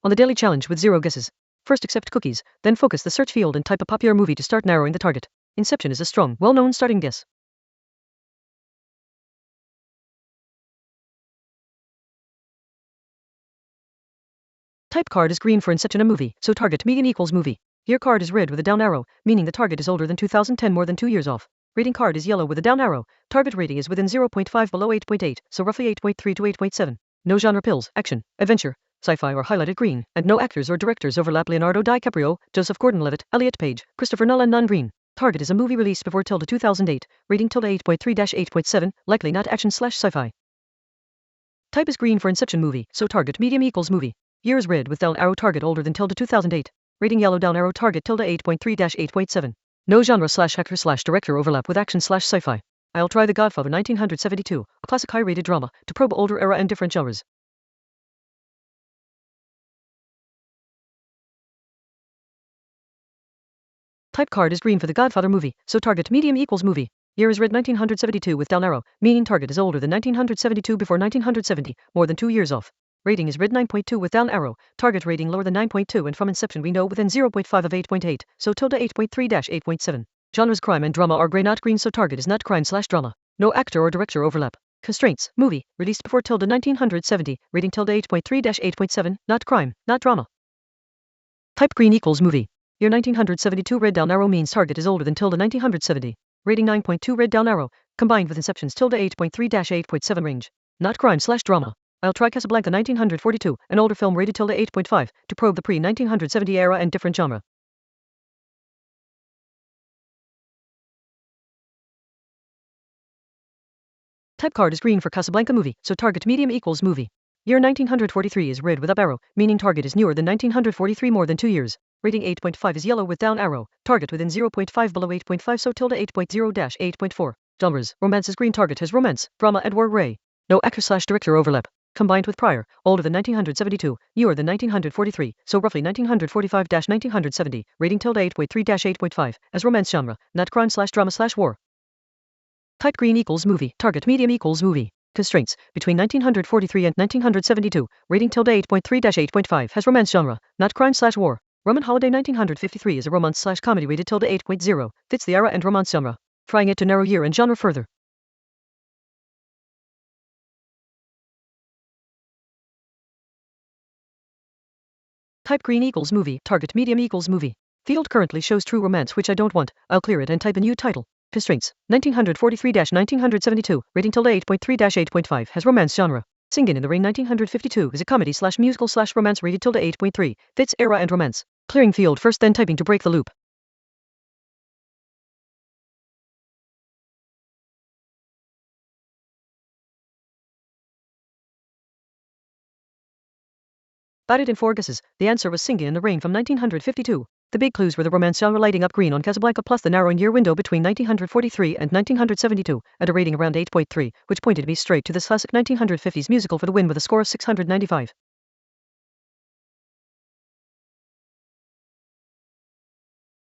On the daily challenge with 0 guesses. First accept cookies, then focus the search field and type a popular movie to start narrowing the target. Inception is a strong, well-known starting guess. Type card is green for Inception, a movie, so target medium equals movie. Here card is red with a down arrow, meaning the target is older than 2010, more than 2 years off. Rating card is yellow with a down arrow. Target rating is within 0.5 below 8.8, so roughly 8.3 to 8.7. No genre pills, action, adventure, sci-fi are highlighted green, and no actors or directors overlap. Leonardo DiCaprio, Joseph Gordon-Levitt, Elliot Page, Christopher Nolan, none green. Target is a movie released before 2008, rating 8.3-8.7, likely not action/sci-fi. Type is green for Inception movie, so target medium equals movie. Year is red with down arrow, target older than 2008. Rating yellow, down arrow, target 8.3-8.7. No genre/actor/director overlap with action/sci-fi. I'll try The Godfather 1972, a classic high-rated drama, to probe older era and different genres. Type card is green for The Godfather movie, so target medium equals movie. Year is red 1972 with down arrow, meaning target is older than 1972 before 1970, more than 2 years off. Rating is red 9.2 with down arrow, target rating lower than 9.2, and from Inception we know within 0.5 of 8.8, so 8.3-8.7. Genres crime and drama are grey, not green, so target is not crime/drama. No actor or director overlap. Constraints, movie, released before 1970, rating 8.3-8.7, not crime, not drama. Type green equals movie. Year 1972 red down arrow means target is older than 1970. Rating 9.2 red down arrow, combined with Inception's 8.3-8.7 range. Not crime/drama. I'll try Casablanca 1942, an older film rated 8.5, to probe the pre-1970 era and different genre. Type card is green for Casablanca movie, so target medium equals movie. Year 1943 is red with up arrow, meaning target is newer than 1943, more than 2 years. Rating 8.5 is yellow with down arrow, target within 0.5 below 8.5, so 8.0-8.4. Genres, romance is green, target has romance, drama and war gray. No actor/director overlap. Combined with prior, older than 1972, newer than 1943, so roughly 1945-1970, rating 8.3-8.5, as romance genre, not crime/drama/war. Type green equals movie, target medium equals movie. Constraints, between 1943 and 1972, rating 8.3-8.5, has romance genre, not crime/war. Roman Holiday 1953 is a romance/comedy rated 8.0, fits the era and romance genre. Trying it to narrow year and genre further. Type green equals movie, target medium equals movie. Field currently shows true romance, which I don't want. I'll clear it and type a new title. Constraints, 1943-1972, rating 8.3-8.5, has romance genre. Singin' in the Rain 1952 is a comedy/musical/romance rated 8.3, fits era and romance. Clearing field first, then typing to break the loop. Batted in 4 guesses, the answer was Singin' in the Rain from 1952. The big clues were the romance genre lighting up green on Casablanca plus the narrowing year window between 1943 and 1972, and a rating around 8.3, which pointed me straight to this classic 1950s musical for the win with a score of 695.